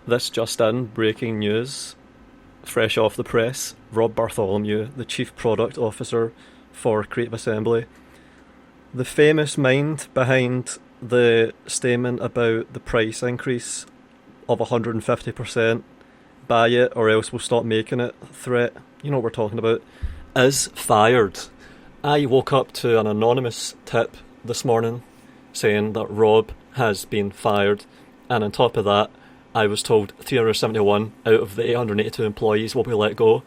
This just in, breaking news, fresh off the press, Rob Bartholomew, the Chief Product Officer for Creative Assembly, the famous mind behind the statement about the price increase of 150%, buy it or else we'll stop making it threat, you know what we're talking about, is fired. I woke up to an anonymous tip this morning saying that Rob has been fired, and on top of that I was told 371 out of the 882 employees will be let go.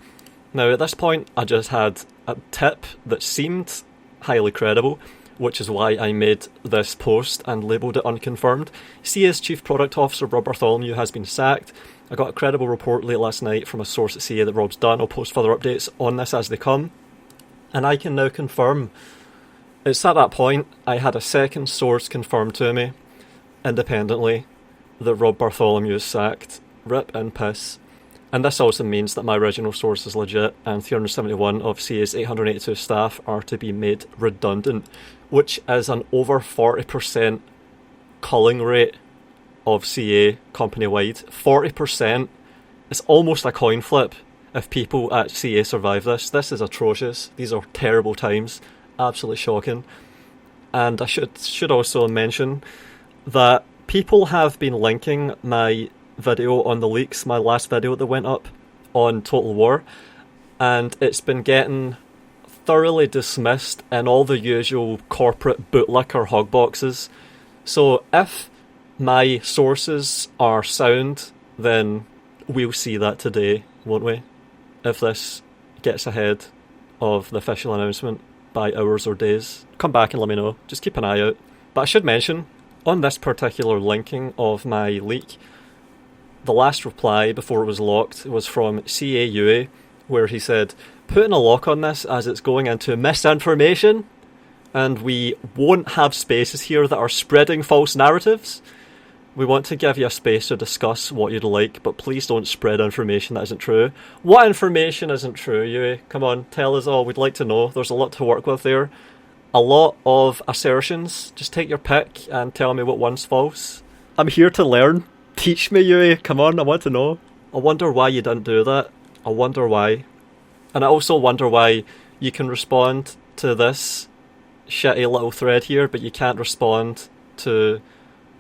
Now at this point I just had a tip that seemed highly credible, which is why I made this post and labelled it unconfirmed. CA's Chief Product Officer Rob Bartholomew has been sacked. I got a credible report late last night from a source at CA that Rob's done. I'll post further updates on this as they come. And I can now confirm, it's at that point I had a second source confirm to me, independently, that Rob Bartholomew is sacked. Rip and piss. And this also means that my original source is legit, and 371 of CA's 882 staff are to be made redundant, which is an over 40% culling rate of CA company-wide. 40%. It's almost a coin flip if people at CA survive this. This is atrocious. These are terrible times. Absolutely shocking. And I should also mention that people have been linking my video on the leaks, my last video that went up on Total War, and it's been getting thoroughly dismissed in all the usual corporate bootlicker hog boxes. So if my sources are sound, then we'll see that today, won't we? If this gets ahead of the official announcement by hours or days, come back and let me know. Just keep an eye out. But I should mention, on this particular linking of my leak, the last reply before it was locked was from CAUA, where he said, putting a lock on this as it's going into misinformation, and we won't have spaces here that are spreading false narratives. We want to give you a space to discuss what you'd like, but please don't spread information that isn't true. What information isn't true, UA? Come on, tell us all. We'd like to know. There's a lot to work with there. A lot of assertions. Just take your pick and tell me what one's false. I'm here to learn. Teach me, UA. Come on, I want to know. I wonder why you didn't do that. I wonder why. And I also wonder why you can respond to this shitty little thread here, but you can't respond to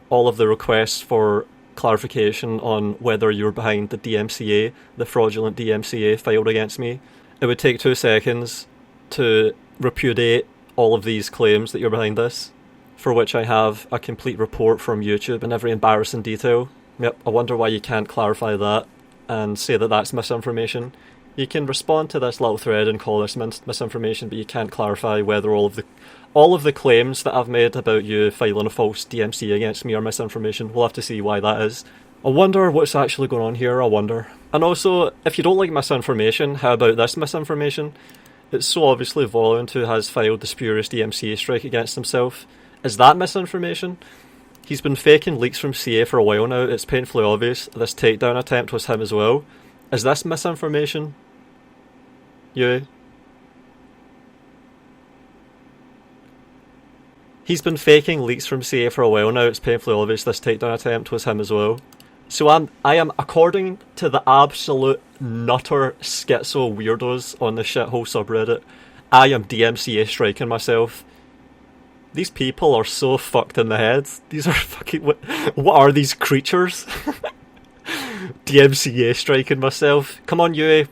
all of the requests for clarification on whether you're behind the DMCA, the fraudulent DMCA filed against me. It would take 2 seconds to repudiate all of these claims that you're behind this, for which I have a complete report from YouTube in every embarrassing detail. Yep, I wonder why you can't clarify that and say that that's misinformation. You can respond to this little thread and call this misinformation, but you can't clarify whether all of the claims that I've made about you filing a false DMC against me are misinformation. We'll have to see why that is. I wonder what's actually going on here, I wonder. And also, if you don't like misinformation, how about this misinformation? It's so obviously Volant who has filed the spurious DMCA strike against himself. Is that misinformation? He's been faking leaks from CA for a while now. It's painfully obvious this takedown attempt was him as well. Is this misinformation? You? He's been faking leaks from CA for a while now. It's painfully obvious this takedown attempt was him as well. So I am, according to the absolute nutter schizo weirdos on the shithole subreddit, I am DMCA striking myself. These people are so fucked in the head. These are fucking... What are these creatures? DMCA striking myself. Come on, UA.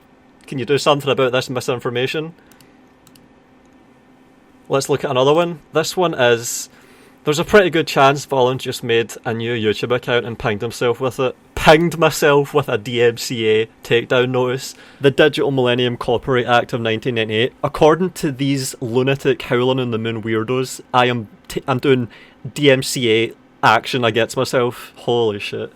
Can you do something about this misinformation? Let's look at another one. This one is... There's a pretty good chance Volant just made a new YouTube account and pinged himself with it. Pinged myself with a DMCA takedown notice. The Digital Millennium Copyright Act of 1998. According to these lunatic howling in the moon weirdos, I'm doing DMCA action against myself. Holy shit.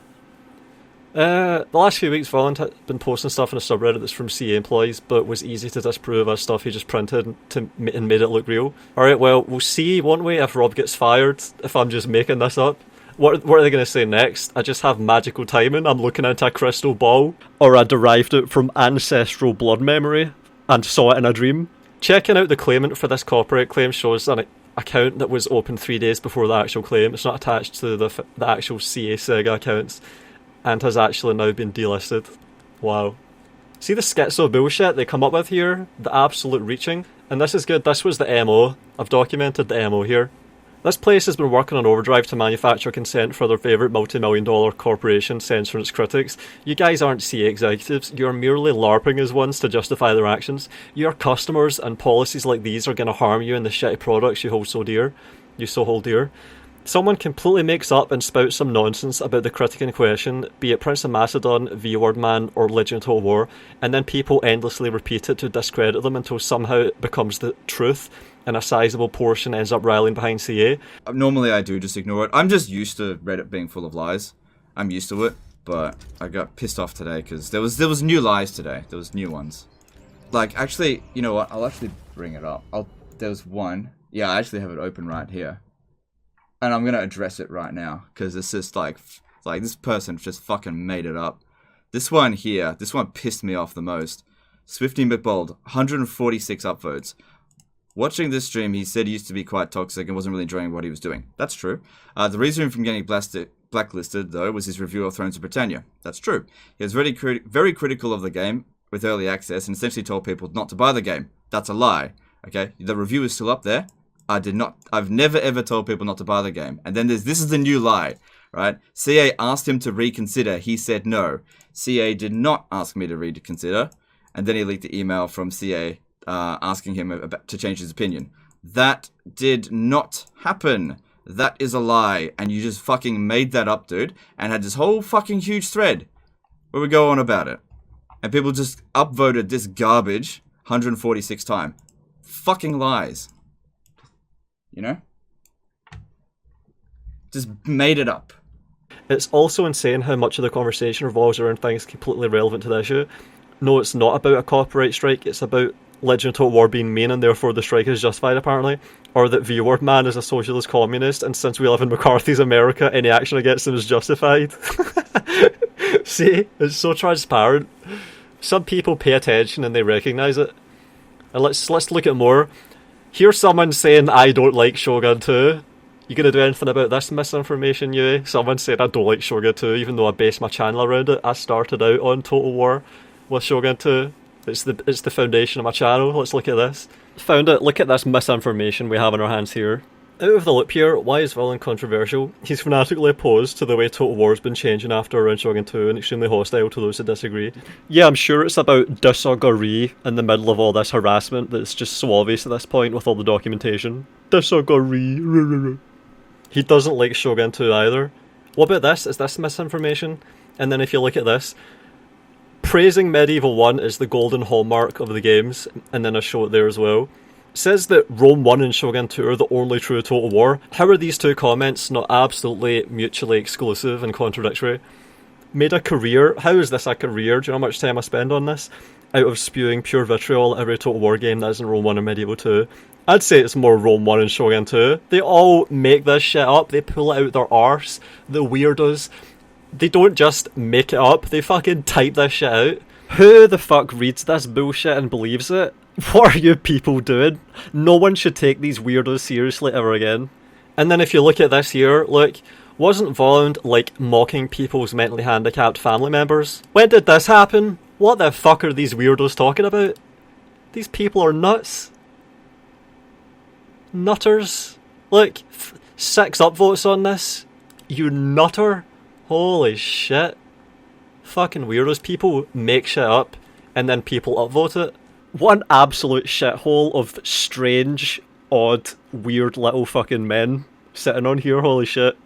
The last few weeks Volant had been posting stuff in a subreddit that's from CA employees, but was easy to disprove as stuff he just printed and made it look real. Alright, well, we'll see, won't we, if Rob gets fired, if I'm just making this up. What are they going to say next? I just have magical timing, I'm looking into a crystal ball, or I derived it from ancestral blood memory and saw it in a dream. Checking out the claimant for this copyright claim shows an account that was open 3 days before the actual claim. It's not attached to the actual CA Sega accounts. and has actually now been delisted. Wow. See the schizo bullshit they come up with here? The absolute reaching? And this is good, this was the MO. I've documented the MO here. This place has been working on overdrive to manufacture consent for their favourite multi-million-dollar corporation censoring its critics. You guys aren't CA executives, you're merely LARPing as ones to justify their actions. Your customers and policies like these are going to harm you and the shitty products you hold so dear. You so hold dear. Someone completely makes up and spouts some nonsense about the critic in question, be it Prince of Macedon, V-Word Man, or Legion of Total War, and then people endlessly repeat it to discredit them until somehow it becomes the truth, and a sizable portion ends up rallying behind CA. Normally I do just ignore it. I'm just used to Reddit being full of lies. I'm used to it, but I got pissed off today because there was new lies today. There was new ones. Like, actually, you know what? I'll actually bring it up. There was one. Yeah, I actually have it open right here. And I'm going to address it right now, because it's just like this person just fucking made it up. This one here, this one pissed me off the most. Swifty McBold, 146 upvotes. Watching this stream, he said he used to be quite toxic and wasn't really enjoying what he was doing. That's true. The reason from getting blacklisted, though, was his review of Thrones of Britannia. That's true. He was very critical of the game with early access and essentially told people not to buy the game. That's a lie. Okay? The review is still up there. I've never ever told people not to buy the game. And then this is the new lie, right? CA asked him to reconsider. He said no. CA did not ask me to reconsider. And then he leaked the email from CA asking him to change his opinion. That did not happen. That is a lie. And you just fucking made that up, dude. And had this whole fucking huge thread where we go on about it. And people just upvoted this garbage 146 times. Fucking lies. You know? Just made it up. It's also insane how much of the conversation revolves around things completely relevant to the issue. No, it's not about a copyright strike, it's about Legion of Total War being mean and therefore the strike is justified apparently. Or that V-Word Man is a socialist communist and since we live in McCarthy's America, any action against him is justified. See? It's so transparent. Some people pay attention and they recognise it. And let's look at more. Here's someone saying, I don't like Shogun 2. You gonna do anything about this misinformation, you? Someone said I don't like Shogun 2, even though I based my channel around it. I started out on Total War with Shogun 2. It's the foundation of my channel. Let's look at this. Found it. Look at this misinformation we have in our hands here. Out of the loop here, why is Villain controversial? He's fanatically opposed to the way Total War's been changing after around Shogun 2 and extremely hostile to those who disagree. Yeah, I'm sure it's about disagree in the middle of all this harassment that's just so obvious at this point with all the documentation. Disagree. He doesn't like Shogun 2 either. What about this? Is this misinformation? And then if you look at this, praising Medieval 1 is the golden hallmark of the games, and then I show it there as well. Says that Rome 1 and Shogun 2 are the only true Total War. How are these two comments not absolutely mutually exclusive and contradictory? Made a career? How is this a career? Do you know how much time I spend on this? Out of spewing pure vitriol at every Total War game that isn't Rome 1 or Medieval 2. I'd say it's more Rome 1 and Shogun 2. They all make this shit up. They pull it out their arse. The weirdos. They don't just make it up. They fucking type this shit out. Who the fuck reads this bullshit and believes it? What are you people doing? No one should take these weirdos seriously ever again. And then if you look at this here, look, wasn't Voland like mocking people's mentally handicapped family members? When did this happen? What the fuck are these weirdos talking about? These people are nuts. Nutters. Look, 6 upvotes on this. You nutter. Holy shit. Fucking weirdos. People make shit up and then people upvote it. What an absolute shithole of strange, odd, weird little fucking men sitting on here, holy shit.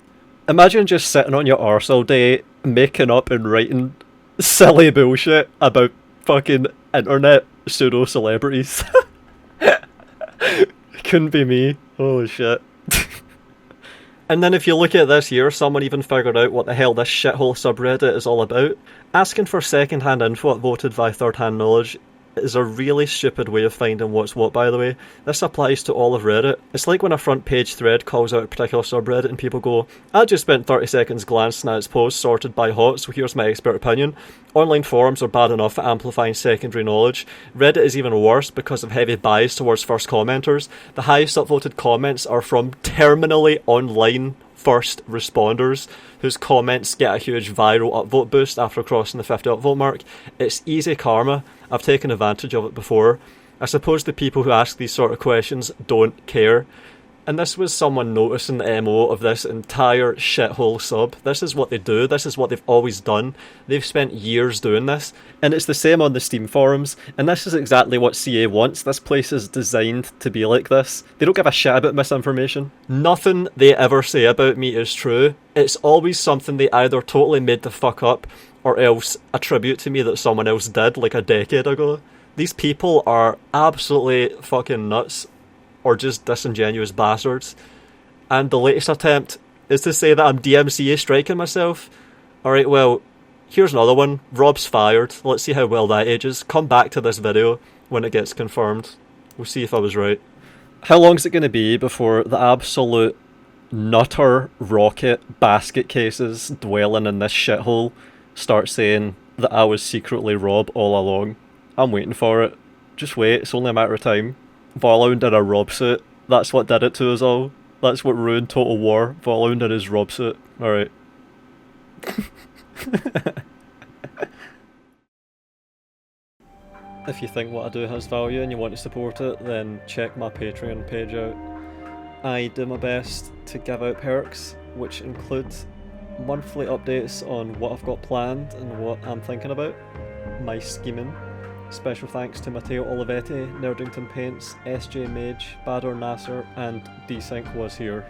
Imagine just sitting on your arse all day, making up and writing silly bullshit about fucking internet pseudo-celebrities. Couldn't be me, holy shit. And then if you look at this here, someone even figured out what the hell this shithole subreddit is all about. Asking for second-hand info voted via third-hand knowledge is a really stupid way of finding what's what, by the way. This applies to all of Reddit. It's like when a front page thread calls out a particular subreddit and people go, I just spent 30 seconds glancing at its post sorted by hot, so here's my expert opinion. Online forums are bad enough at amplifying secondary knowledge. Reddit is even worse because of heavy bias towards first commenters. The highest upvoted comments are from terminally online first responders whose comments get a huge viral upvote boost after crossing the 50 upvote mark. It's easy karma. I've taken advantage of it before. I suppose the people who ask these sort of questions don't care. And this was someone noticing the MO of this entire shithole sub. This is what they do. This is what they've always done. They've spent years doing this. And it's the same on the Steam forums. And this is exactly what CA wants. This place is designed to be like this. They don't give a shit about misinformation. Nothing they ever say about me is true. It's always something they either totally made the fuck up or else attribute to me that someone else did like a decade ago. These people are absolutely fucking nuts. Or just disingenuous bastards. And the latest attempt is to say that I'm DMCA striking myself. Alright, well, here's another one. Rob's fired. Let's see how well that ages. Come back to this video when it gets confirmed. We'll see if I was right. How long is it going to be before the absolute nutter rocket basket cases dwelling in this shithole start saying that I was secretly Rob all along? I'm waiting for it. Just wait, it's only a matter of time. Varlound in a Rob suit. That's what did it to us all. That's what ruined Total War. Varlound in his Rob suit. Alright. If you think what I do has value and you want to support it, then check my Patreon page out. I do my best to give out perks, which include monthly updates on what I've got planned and what I'm thinking about. My scheming. Special thanks to Matteo Olivetti, Nerdington Paints, SJ Mage, Bador Nasser, and Desync was here.